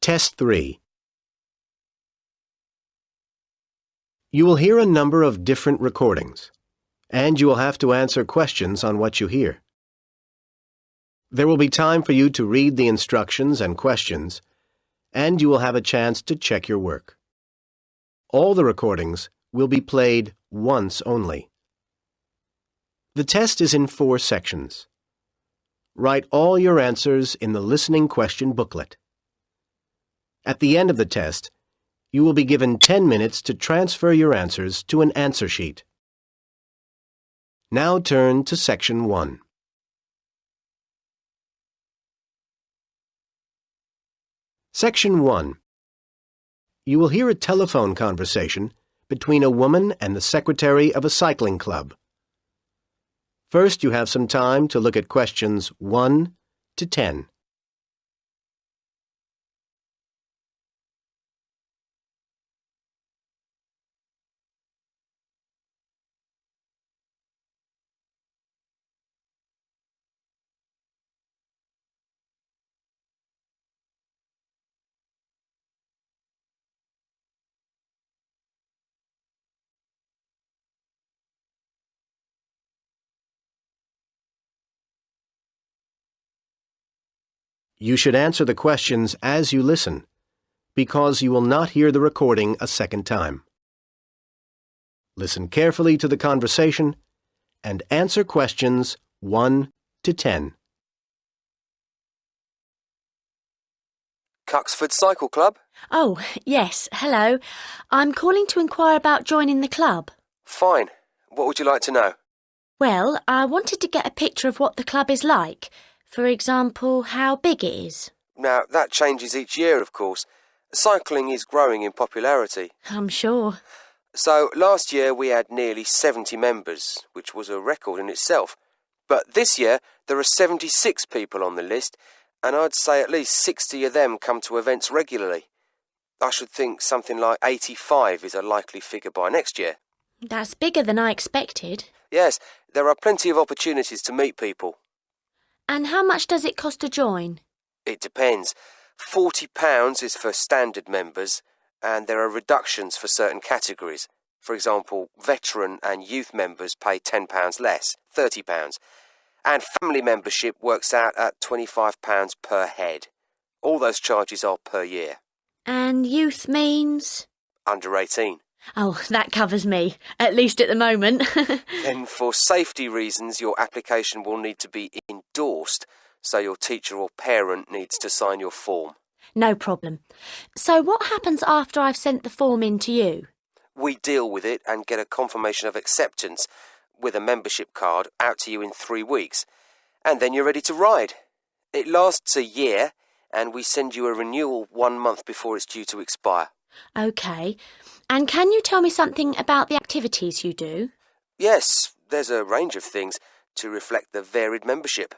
Test 3. You will hear a number of different recordings, and you will have to answer questions on what you hear. There will be time for you to read the instructions and questions, and you will have a chance to check your work. All the recordings will be played once only. The test is in 4 sections. Write all your answers in the listening question booklet. At the end of the test, you will be given 10 minutes to transfer your answers to an answer sheet. Now turn to Section 1. Section 1. You will hear a telephone conversation between a woman and the secretary of a cycling club. First, you have some time to look at questions 1 to 10. You should answer the questions as you listen, because you will not hear the recording a second time. Listen carefully to the conversation and answer questions 1 to 10. Cuxford Cycle Club? Oh, yes, hello. I'm calling to inquire about joining the club. Fine. What would you like to know? Well, I wanted to get a picture of what the club is like. For example, how big it is. Now, that changes each year, of course. Cycling is growing in popularity. I'm sure. So, last year we had nearly 70 members, which was a record in itself. But this year, there are 76 people on the list, and I'd say at least 60 of them come to events regularly. I should think something like 85 is a likely figure by next year. That's bigger than I expected. Yes, there are plenty of opportunities to meet people. And how much does it cost to join? It depends. £40 is for standard members, and there are reductions for certain categories. For example, veteran and youth members pay £10 less, £30. And family membership works out at £25 per head. All those charges are per year. And youth means? Under 18. Oh, that covers me, at least at the moment. Then for safety reasons, your application will need to be endorsed, so your teacher or parent needs to sign your form. No problem. So what happens after I've sent the form in to you? We deal with it and get a confirmation of acceptance with a membership card out to you in 3 weeks. And then you're ready to ride. It lasts a year, and we send you a renewal 1 month before it's due to expire. OK. And can you tell me something about the activities you do? Yes, there's a range of things to reflect the varied membership.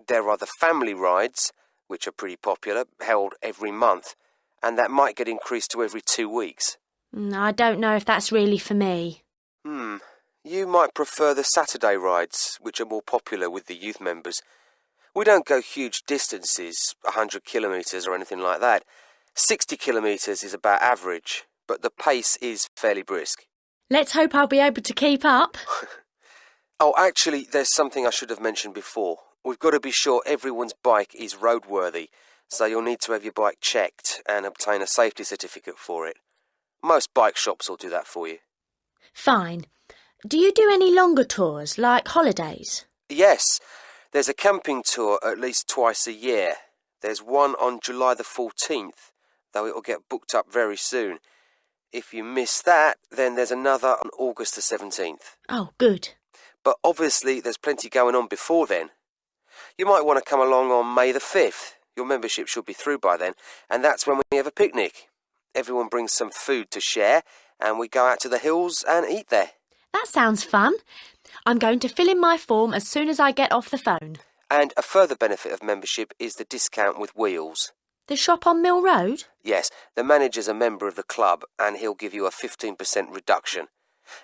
There are the family rides, which are pretty popular, held every month, and that might get increased to every 2 weeks. I don't know if that's really for me. You might prefer the Saturday rides, which are more popular with the youth members. We don't go huge distances, 100 kilometres or anything like that. 60 kilometres is about average, but the pace is fairly brisk. Let's hope I'll be able to keep up. Oh, actually, there's something I should have mentioned before. We've got to be sure everyone's bike is roadworthy, so you'll need to have your bike checked and obtain a safety certificate for it. Most bike shops will do that for you. Fine. Do you do any longer tours, like holidays? Yes, there's a camping tour at least twice a year. There's one on July the 14th, though it'll get booked up very soon. If you miss that, then there's another on August the 17th. Oh, good. But obviously there's plenty going on before then. You might want to come along on May the 5th. Your membership should be through by then, and that's when we have a picnic. Everyone brings some food to share, and we go out to the hills and eat there. That sounds fun. I'm going to fill in my form as soon as I get off the phone. And a further benefit of membership is the discount with wheels. The shop on Mill Road? Yes, the manager's a member of the club, and he'll give you a 15% reduction.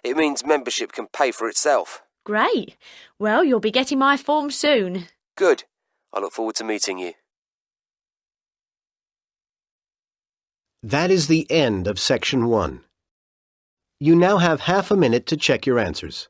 It means membership can pay for itself. Great. Well, you'll be getting my form soon. Good. I look forward to meeting you. That is the end of Section 1. You now have half a minute to check your answers.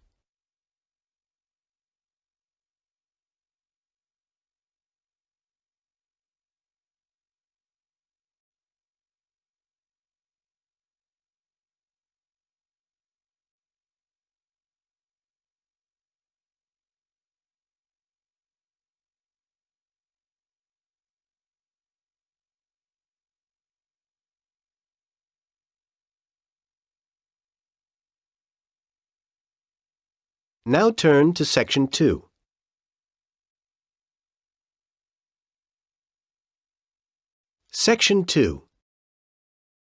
Now turn to Section 2. Section 2.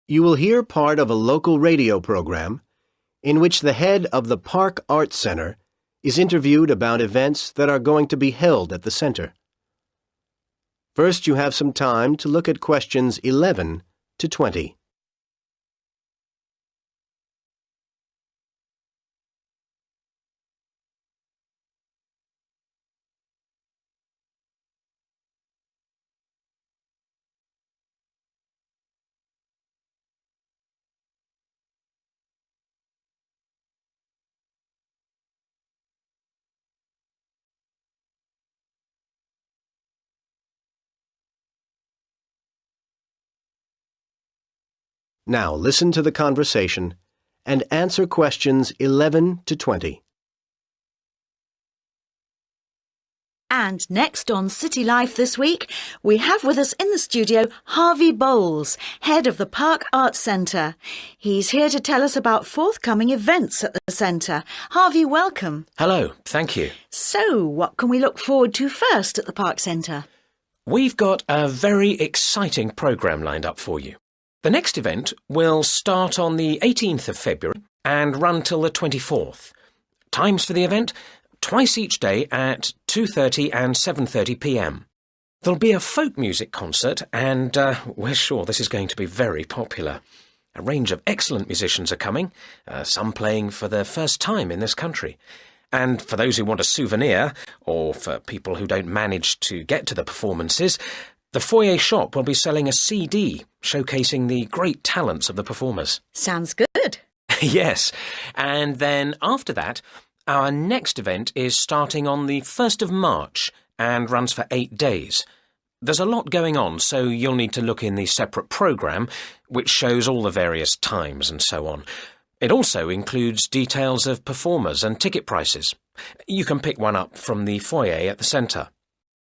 You will hear part of a local radio program in which the head of the Park Arts Center is interviewed about events that are going to be held at the center. First, you have some time to look at questions 11 to 20. Now listen to the conversation and answer questions 11 to 20. And next on City Life this week, we have with us in the studio Harvey Bowles, head of the Park Arts Centre. He's here to tell us about forthcoming events at the centre. Harvey, welcome. Hello, thank you. So, what can we look forward to first at the Park Centre? We've got a very exciting programme lined up for you. The next event will start on the 18th of February and run till the 24th. Times for the event? Twice each day at 2:30 and 7:30 p.m. There'll be a folk music concert and we're sure this is going to be very popular. A range of excellent musicians are coming, some playing for the first time in this country. And for those who want a souvenir, or for people who don't manage to get to the performances, the foyer shop will be selling a CD showcasing the great talents of the performers. Sounds good. Yes, and then after that, our next event is starting on the 1st of March and runs for 8 days. There's a lot going on, so you'll need to look in the separate programme, which shows all the various times and so on. It also includes details of performers and ticket prices. You can pick one up from the foyer at the centre.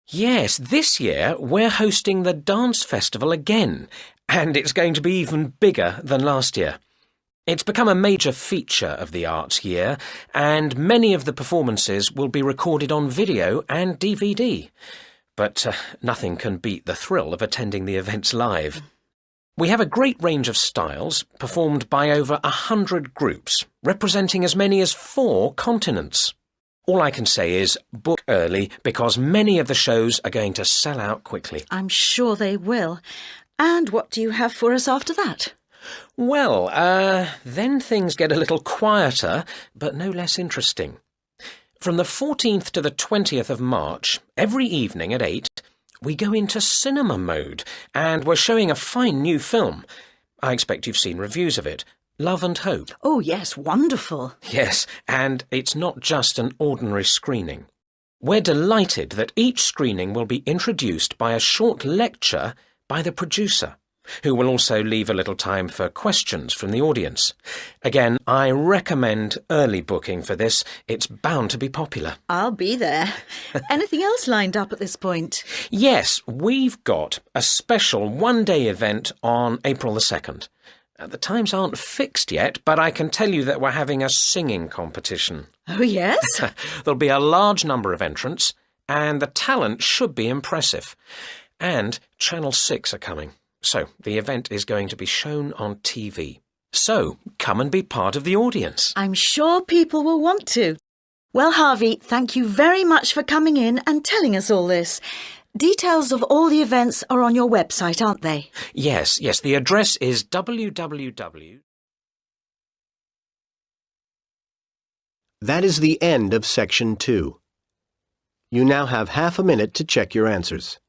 Yes, this year we're hosting the dance festival again, and it's going to be even bigger than last year. It's become a major feature of the arts year, and many of the performances will be recorded on video and DVD. But nothing can beat the thrill of attending the events live. We have a great range of styles, performed by over 100 groups, representing as many as 4 continents. All I can say is book early, because many of the shows are going to sell out quickly. I'm sure they will. And what do you have for us after that? Well, then things get a little quieter, but no less interesting. From the 14th to the 20th of March, every evening at 8, we go into cinema mode, and we're showing a fine new film. I expect you've seen reviews of it. Love and Hope. Oh, yes, wonderful. Yes, and it's not just an ordinary screening. We're delighted that each screening will be introduced by a short lecture by the producer, who will also leave a little time for questions from the audience. Again, I recommend early booking for this. It's bound to be popular. I'll be there. Anything else lined up at this point? Yes, we've got a special one-day event on April the 2nd. The times aren't fixed yet, but I can tell you that we're having a singing competition. Oh, yes? There'll be a large number of entrants, and the talent should be impressive. And Channel 6 are coming, so the event is going to be shown on TV. So, come and be part of the audience. I'm sure people will want to. Well, Harvey, thank you very much for coming in and telling us all this. Details of all the events are on your website, aren't they? Yes, the address is www. That is the end of Section 2. You now have half a minute to check your answers.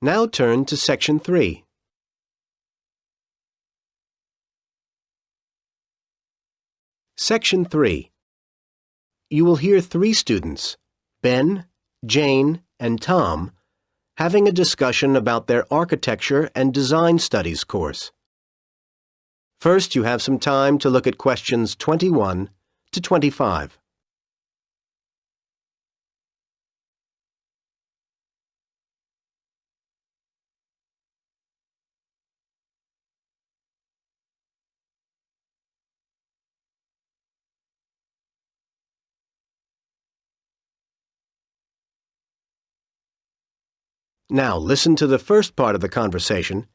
Now turn to Section 3. Section 3. You will hear 3 students, Ben, Jane, and Tom, having a discussion about their Architecture and Design Studies course. First, you have some time to look at questions 21 to 25. Now listen to the first part of the conversation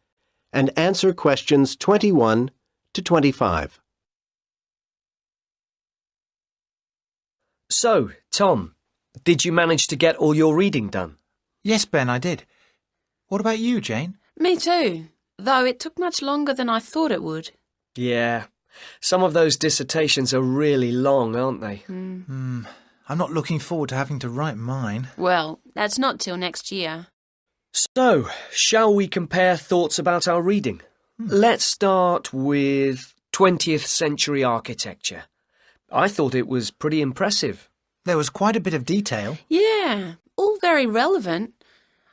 and answer questions 21 to 25. So, Tom, did you manage to get all your reading done? Yes, Ben, I did. What about you, Jane? Me too, though it took much longer than I thought it would. Yeah, some of those dissertations are really long, aren't they? I'm not looking forward to having to write mine. Well, that's not till next year. So, shall we compare thoughts about our reading? Let's start with 20th century architecture. I thought it was pretty impressive. There was quite a bit of detail. Yeah, all very relevant.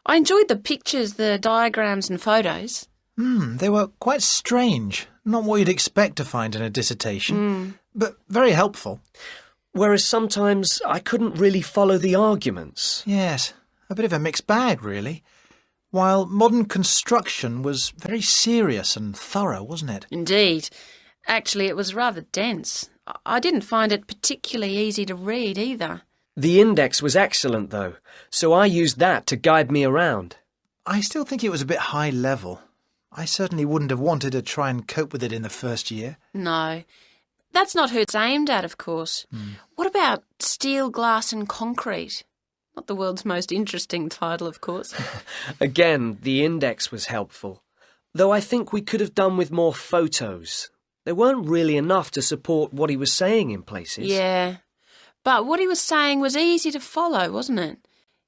I enjoyed the pictures, the diagrams and photos. They were quite strange. Not what you'd expect to find in a dissertation, but very helpful. Whereas sometimes I couldn't really follow the arguments. Yes, a bit of a mixed bag, really. While modern construction was very serious and thorough, wasn't it? Indeed. Actually, it was rather dense. I didn't find it particularly easy to read either. The index was excellent, though, so I used that to guide me around. I still think it was a bit high level. I certainly wouldn't have wanted to try and cope with it in the first year. No. That's not who it's aimed at, of course. What about steel, glass and concrete? Not the world's most interesting title, of course. Again, the index was helpful, though I think we could have done with more photos. There weren't really enough to support what he was saying in places. Yeah, but what he was saying was easy to follow, wasn't it?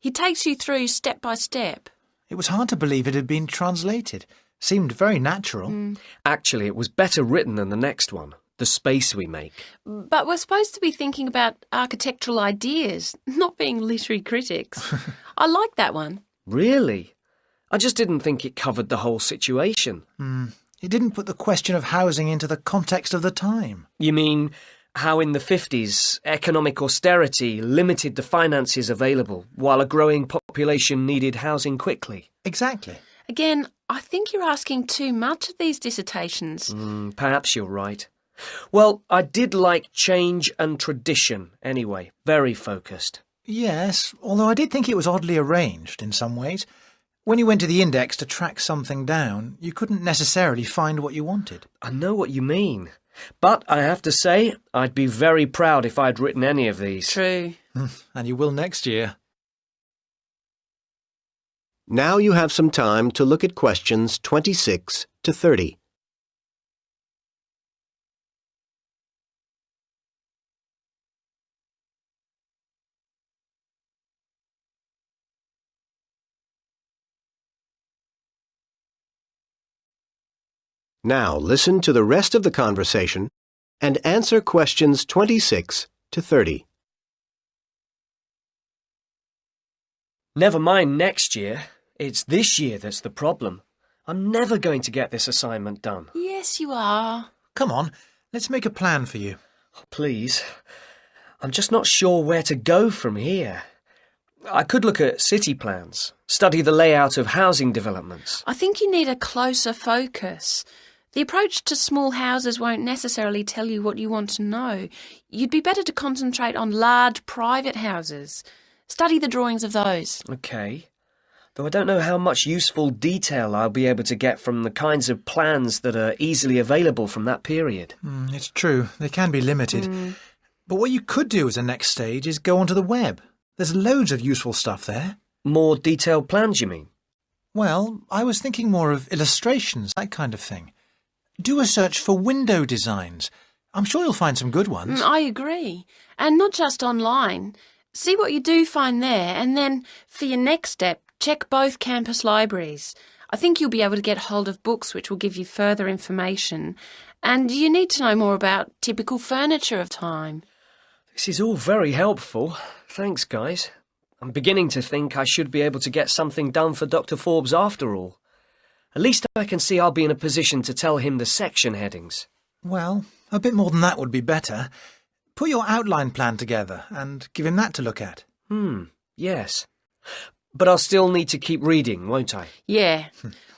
He takes you through step by step. It was hard to believe it had been translated. Seemed very natural. Actually, it was better written than the next one, The Space We Make. But we're supposed to be thinking about architectural ideas, not being literary critics. I like that one. Really? I just didn't think it covered the whole situation. It didn't put the question of housing into the context of the time. You mean how in the 50s economic austerity limited the finances available while a growing population needed housing quickly? Exactly. Again, I think you're asking too much of these dissertations. Perhaps you're right. Well, I did like change and tradition anyway. Very focused. Yes, although I did think it was oddly arranged in some ways. When you went to the index to track something down, you couldn't necessarily find what you wanted. I know what you mean. But I have to say, I'd be very proud if I'd written any of these. True. And you will next year. Now you have some time to look at questions 26 to 30. Now listen to the rest of the conversation and answer questions 26 to 30. Never mind next year. It's this year that's the problem. I'm never going to get this assignment done. Yes, you are. Come on, let's make a plan for you. Please. I'm just not sure where to go from here. I could look at city plans, study the layout of housing developments. I think you need a closer focus. The approach to small houses won't necessarily tell you what you want to know. You'd be better to concentrate on large private houses. Study the drawings of those. OK. Though I don't know how much useful detail I'll be able to get from the kinds of plans that are easily available from that period. It's true, they can be limited. But what you could do as a next stage is go onto the web. There's loads of useful stuff there. More detailed plans, you mean? Well, I was thinking more of illustrations, that kind of thing. Do a search for window designs. I'm sure you'll find some good ones. I agree. And not just online. See what you do find there, and then, for your next step, check both campus libraries. I think you'll be able to get hold of books which will give you further information. And you need to know more about typical furniture of time. This is all very helpful. Thanks, guys. I'm beginning to think I should be able to get something done for Dr. Forbes after all. At least I can see I'll be in a position to tell him the section headings. Well, a bit more than that would be better. Put your outline plan together and give him that to look at. Yes. But I'll still need to keep reading, won't I? Yeah.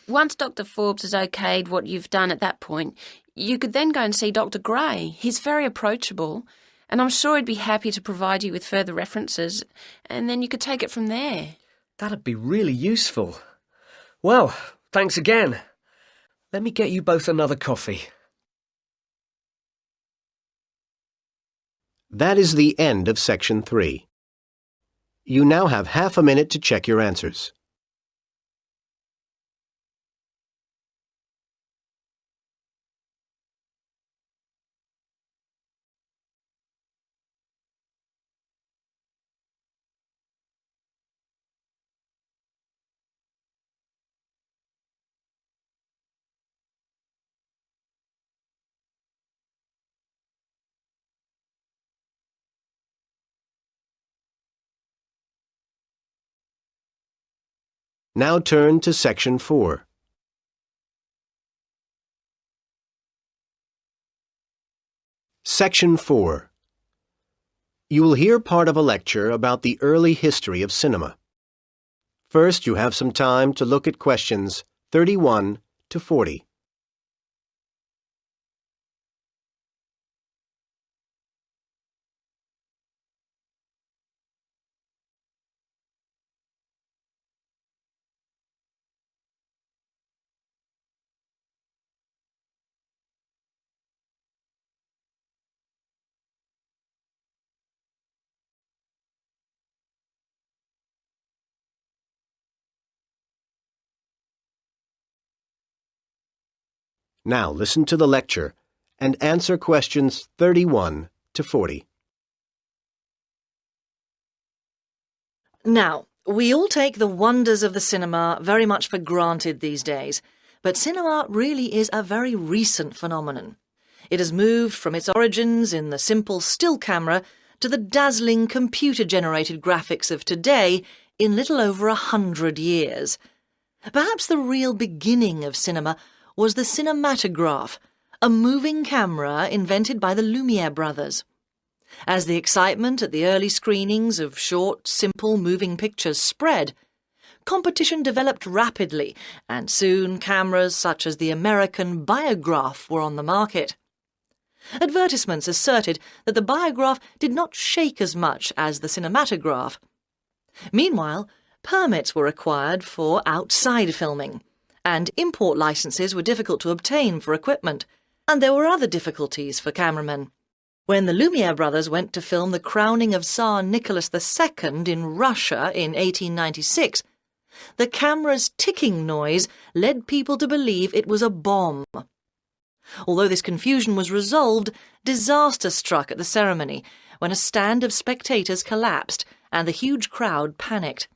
Once Dr. Forbes has okayed what you've done at that point, you could then go and see Dr. Gray. He's very approachable, and I'm sure he'd be happy to provide you with further references, and then you could take it from there. That'd be really useful. Well, thanks again. Let me get you both another coffee. That is the end of Section 3. You now have half a minute to check your answers. Now turn to Section 4. Section 4. You will hear part of a lecture about the early history of cinema. First, you have some time to look at questions 31 to 40. Now listen to the lecture and answer questions 31 to 40. Now, we all take the wonders of the cinema very much for granted these days, but cinema really is a very recent phenomenon. It has moved from its origins in the simple still camera to the dazzling computer-generated graphics of today in little over 100 years. Perhaps the real beginning of cinema was the cinematograph, a moving camera invented by the Lumiere brothers. As the excitement at the early screenings of short, simple moving pictures spread, competition developed rapidly, and soon cameras such as the American Biograph were on the market. Advertisements asserted that the Biograph did not shake as much as the cinematograph. Meanwhile, permits were required for outside filming, and import licenses were difficult to obtain for equipment, and there were other difficulties for cameramen. When the Lumiere brothers went to film the crowning of Tsar Nicholas II in Russia in 1896, the camera's ticking noise led people to believe it was a bomb. Although this confusion was resolved, disaster struck at the ceremony when a stand of spectators collapsed and the huge crowd panicked.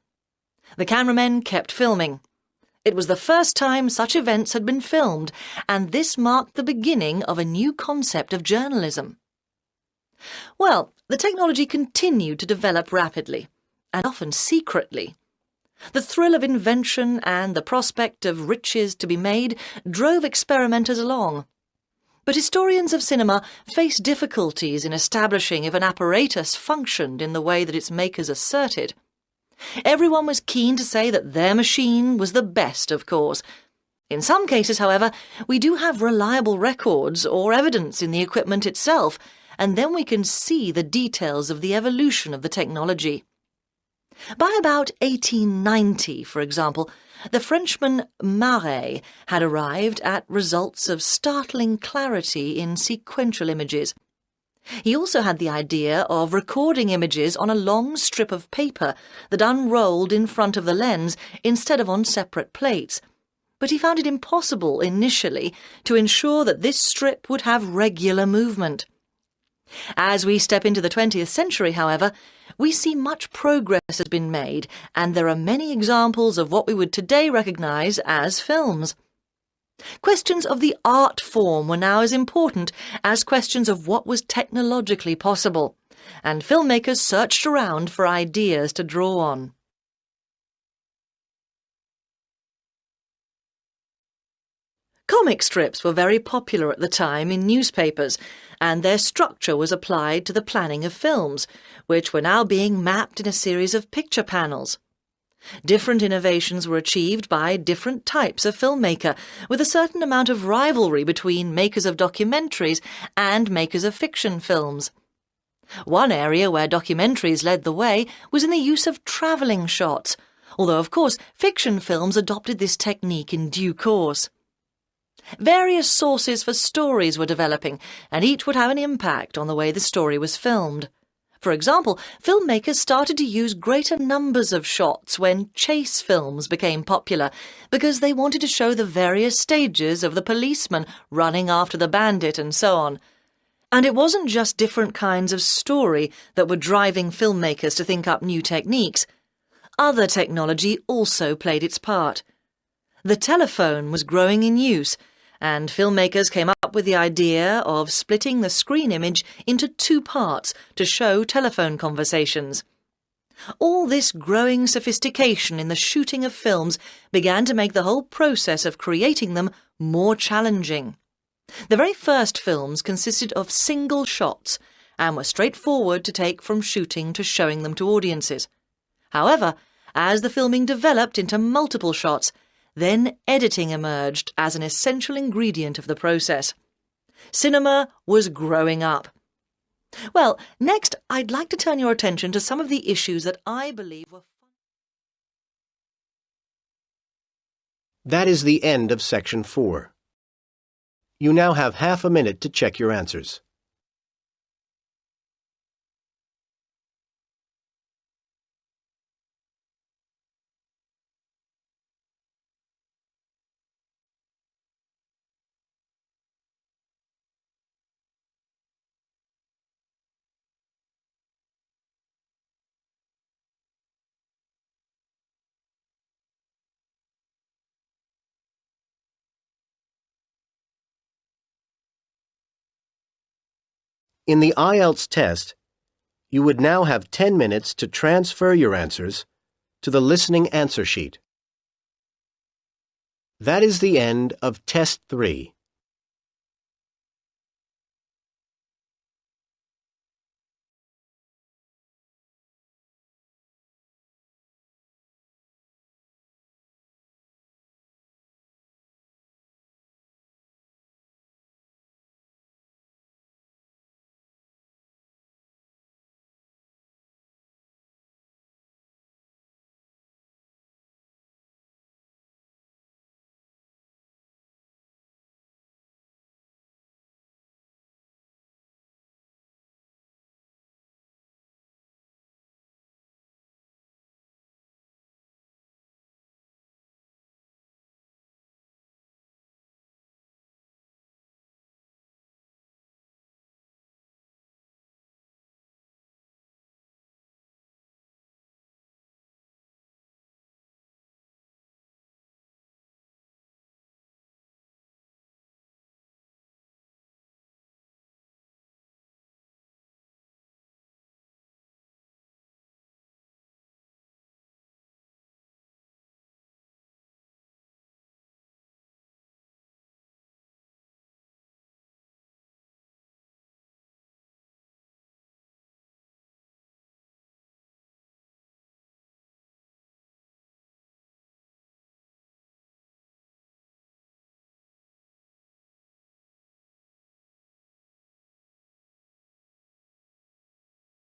The cameramen kept filming. It was the first time such events had been filmed, and this marked the beginning of a new concept of journalism. Well, the technology continued to develop rapidly, and often secretly. The thrill of invention and the prospect of riches to be made drove experimenters along. But historians of cinema faced difficulties in establishing if an apparatus functioned in the way that its makers asserted. Everyone was keen to say that their machine was the best, of course. In some cases, however, we do have reliable records or evidence in the equipment itself, and then we can see the details of the evolution of the technology. By about 1890, for example, the Frenchman Marais had arrived at results of startling clarity in sequential images. He also had the idea of recording images on a long strip of paper that unrolled in front of the lens instead of on separate plates. But he found it impossible initially to ensure that this strip would have regular movement. As we step into the 20th century, however, we see much progress has been made, and there are many examples of what we would today recognise as films. Questions of the art form were now as important as questions of what was technologically possible, and filmmakers searched around for ideas to draw on. Comic strips were very popular at the time in newspapers, and their structure was applied to the planning of films, which were now being mapped in a series of picture panels. Different innovations were achieved by different types of filmmaker, with a certain amount of rivalry between makers of documentaries and makers of fiction films. One area where documentaries led the way was in the use of travelling shots, although of course fiction films adopted this technique in due course. Various sources for stories were developing, and each would have an impact on the way the story was filmed. For example, filmmakers started to use greater numbers of shots when chase films became popular, because they wanted to show the various stages of the policeman running after the bandit and so on. And it wasn't just different kinds of story that were driving filmmakers to think up new techniques. Other technology also played its part. The telephone was growing in use, and filmmakers came up with the idea of splitting the screen image into two parts to show telephone conversations. All this growing sophistication in the shooting of films began to make the whole process of creating them more challenging. The very first films consisted of single shots and were straightforward to take from shooting to showing them to audiences. However, as the filming developed into multiple shots, then editing emerged as an essential ingredient of the process. Cinema was growing up. Well, next I'd like to turn your attention to some of the issues that I believe were... That is the end of Section 4. You now have half a minute to check your answers. In the IELTS test, you would now have 10 minutes to transfer your answers to the listening answer sheet. That is the end of Test 3.